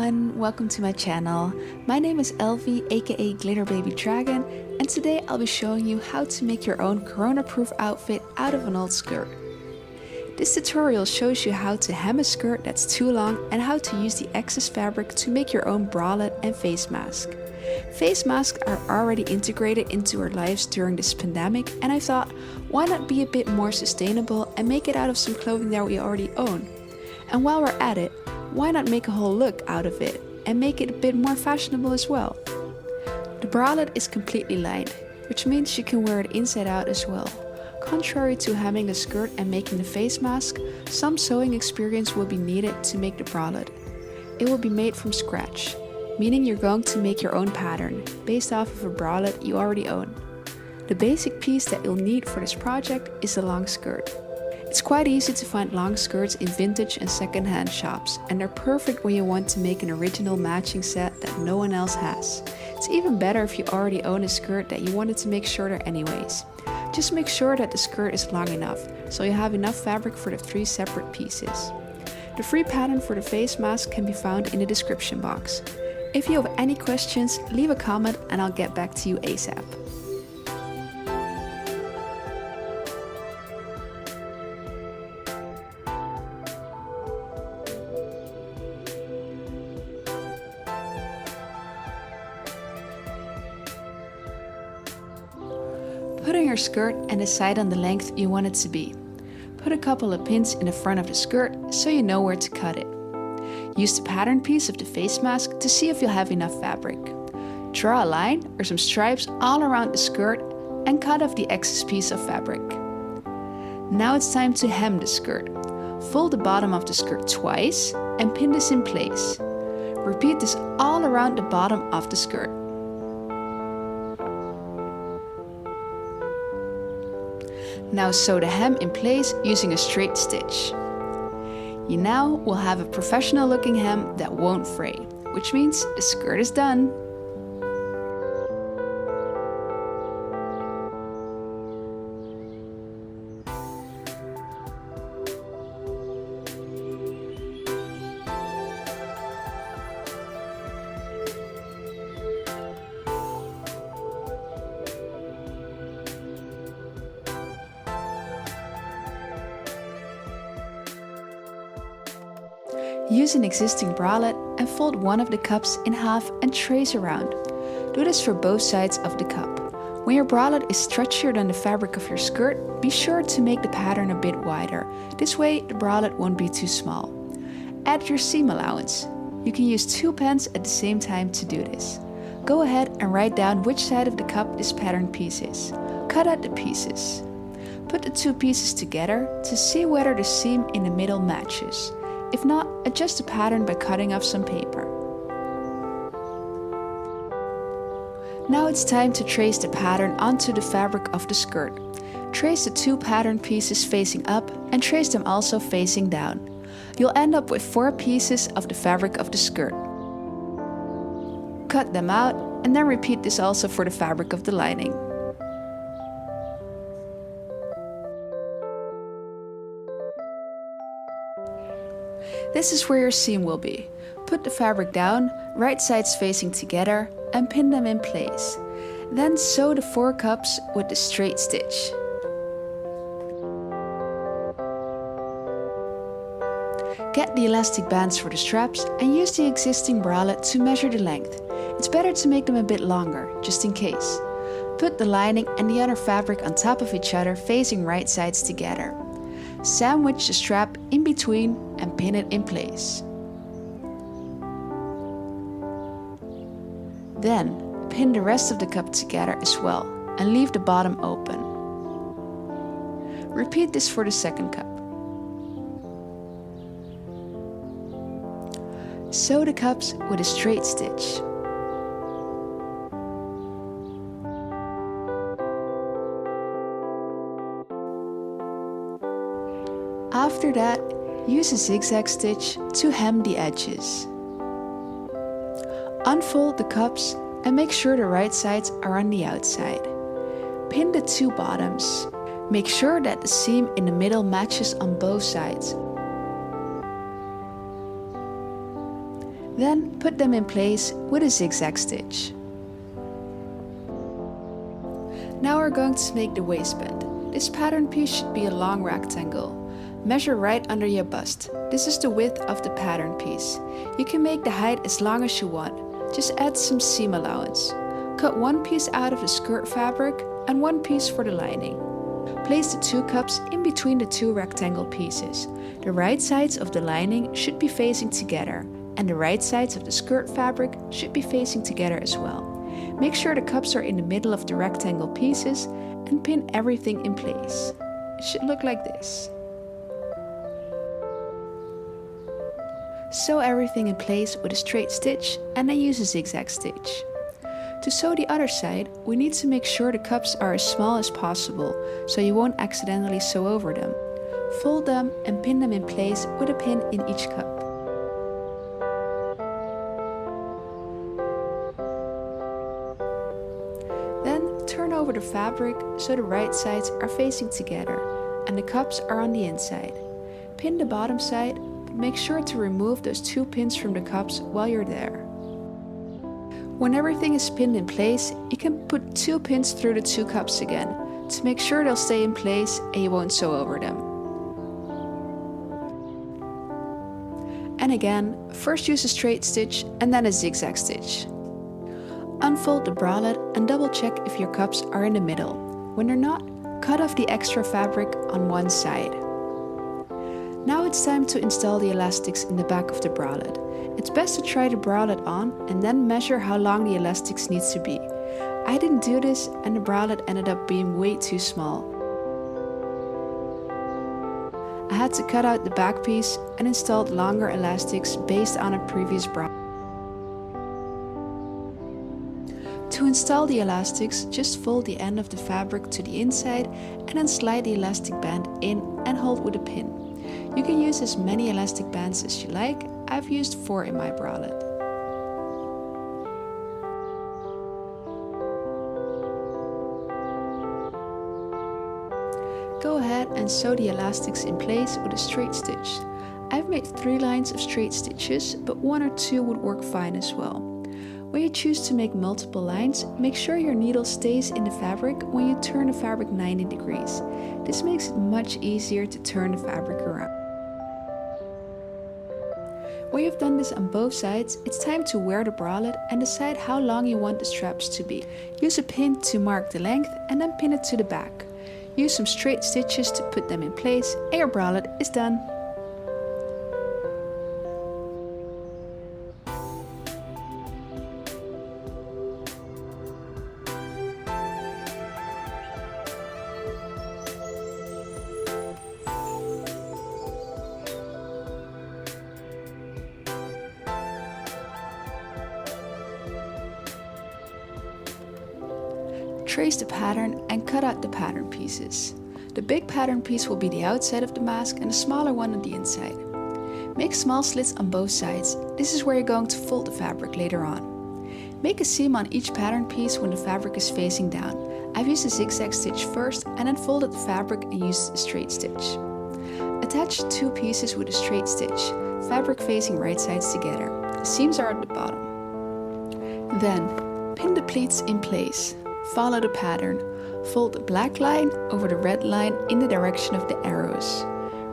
everyone, welcome to my channel. My name is Elvie, aka GLITTERBABYDRAGON, and today I'll be showing you how to make your own corona-proof outfit out of an old skirt. This tutorial shows you how to hem a skirt that's too long and how to use the excess fabric to make your own bralette and face mask. Face masks are already integrated into our lives during this pandemic, and I thought, why not be a bit more sustainable and make it out of some clothing that we already own? And while we're at it, why not make a whole look out of it and make it a bit more fashionable as well? The bralette is completely lined, which means you can wear it inside out as well. Contrary to hemming a skirt and making the face mask, some sewing experience will be needed to make the bralette. It will be made from scratch, meaning you're going to make your own pattern based off of a bralette you already own. The basic piece that you'll need for this project is a long skirt. It's quite easy to find long skirts in vintage and second-hand shops, and they're perfect when you want to make an original matching set that no one else has. It's even better if you already own a skirt that you wanted to make shorter anyways. Just make sure that the skirt is long enough, so you have enough fabric for the 3 separate pieces. The free pattern for the face mask can be found in the description box. If you have any questions, leave a comment and I'll get back to you ASAP. Put on your skirt and decide on the length you want it to be. Put a couple of pins in the front of the skirt so you know where to cut it. Use the pattern piece of the face mask to see if you'll have enough fabric. Draw a line or some stripes all around the skirt and cut off the excess piece of fabric. Now it's time to hem the skirt. Fold the bottom of the skirt twice and pin this in place. Repeat this all around the bottom of the skirt. Now sew the hem in place using a straight stitch. You now will have a professional looking hem that won't fray, which means the skirt is done. Use an existing bralette and fold one of the cups in half and trace around. Do this for both sides of the cup. When your bralette is stretchier than the fabric of your skirt, be sure to make the pattern a bit wider. This way the bralette won't be too small. Add your seam allowance. You can use 2 pens at the same time to do this. Go ahead and write down which side of the cup this pattern piece is. Cut out the pieces. Put the 2 pieces together to see whether the seam in the middle matches. If not, adjust the pattern by cutting off some paper. Now it's time to trace the pattern onto the fabric of the skirt. Trace the 2 pattern pieces facing up and trace them also facing down. You'll end up with 4 pieces of the fabric of the skirt. Cut them out and then repeat this also for the fabric of the lining. This is where your seam will be. Put the fabric down, right sides facing together, and pin them in place. Then sew the 4 cups with the straight stitch. Get the elastic bands for the straps and use the existing bralette to measure the length. It's better to make them a bit longer, just in case. Put the lining and the other fabric on top of each other facing right sides together. Sandwich the strap in between and pin it in place. Then pin the rest of the cup together as well and leave the bottom open. Repeat this for the second cup. Sew the cups with a straight stitch. After that, use a zigzag stitch to hem the edges. Unfold the cups and make sure the right sides are on the outside. Pin the 2 bottoms. Make sure that the seam in the middle matches on both sides. Then put them in place with a zigzag stitch. Now we're going to make the waistband. This pattern piece should be a long rectangle. Measure right under your bust. This is the width of the pattern piece. You can make the height as long as you want. Just add some seam allowance. Cut one piece out of the skirt fabric and one piece for the lining. Place the two cups in between the two rectangle pieces. The right sides of the lining should be facing together, and the right sides of the skirt fabric should be facing together as well. Make sure the cups are in the middle of the rectangle pieces and pin everything in place. It should look like this. Sew everything in place with a straight stitch and then use a zigzag stitch. To sew the other side, we need to make sure the cups are as small as possible, so you won't accidentally sew over them. Fold them and pin them in place with a pin in each cup. Then turn over the fabric so the right sides are facing together and the cups are on the inside. Pin the bottom side, but make sure to remove those two pins from the cups while you're there. When everything is pinned in place, you can put two pins through the two cups again to make sure they'll stay in place and you won't sew over them. And again, first use a straight stitch and then a zigzag stitch. Unfold the bralette and double check if your cups are in the middle. When they're not, cut off the extra fabric on one side. Now it's time to install the elastics in the back of the bralette. It's best to try the bralette on and then measure how long the elastics need to be. I didn't do this and the bralette ended up being way too small. I had to cut out the back piece and installed longer elastics based on a previous bralette. To install the elastics, just fold the end of the fabric to the inside and then slide the elastic band in and hold with a pin. You can use as many elastic bands as you like. I've used 4 in my bralette. Go ahead and sew the elastics in place with a straight stitch. I've made 3 lines of straight stitches, but 1 or 2 would work fine as well. When you choose to make multiple lines, make sure your needle stays in the fabric when you turn the fabric 90 degrees. This makes it much easier to turn the fabric around. When you've done this on both sides, it's time to wear the bralette and decide how long you want the straps to be. Use a pin to mark the length and then pin it to the back. Use some straight stitches to put them in place and your bralette is done. Trace the pattern and cut out the pattern pieces. The big pattern piece will be the outside of the mask and the smaller one on the inside. Make small slits on both sides. This is where you're going to fold the fabric later on. Make a seam on each pattern piece when the fabric is facing down. I've used a zigzag stitch first and then folded the fabric and used a straight stitch. Attach 2 pieces with a straight stitch, fabric facing right sides together. The seams are at the bottom. Then, pin the pleats in place. Follow the pattern. Fold the black line over the red line in the direction of the arrows.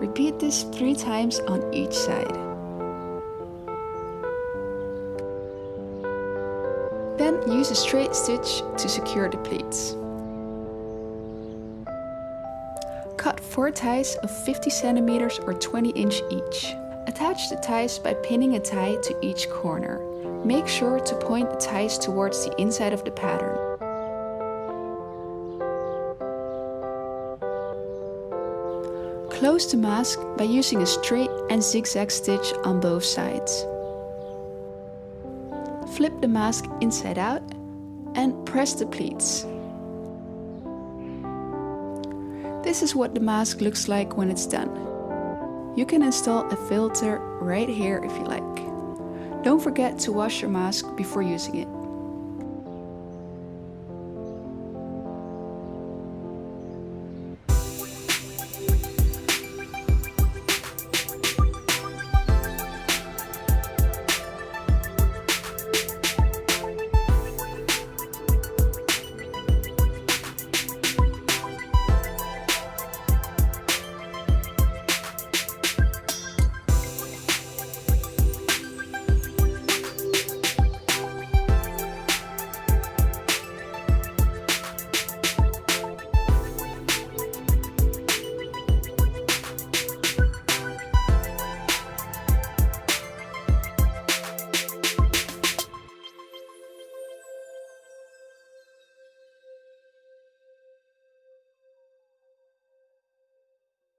Repeat this 3 times on each side. Then use a straight stitch to secure the pleats. Cut 4 ties of 50 centimeters or 20 inch each. Attach the ties by pinning a tie to each corner. Make sure to point the ties towards the inside of the pattern. Close the mask by using a straight and zigzag stitch on both sides. Flip the mask inside out and press the pleats. This is what the mask looks like when it's done. You can install a filter right here if you like. Don't forget to wash your mask before using it.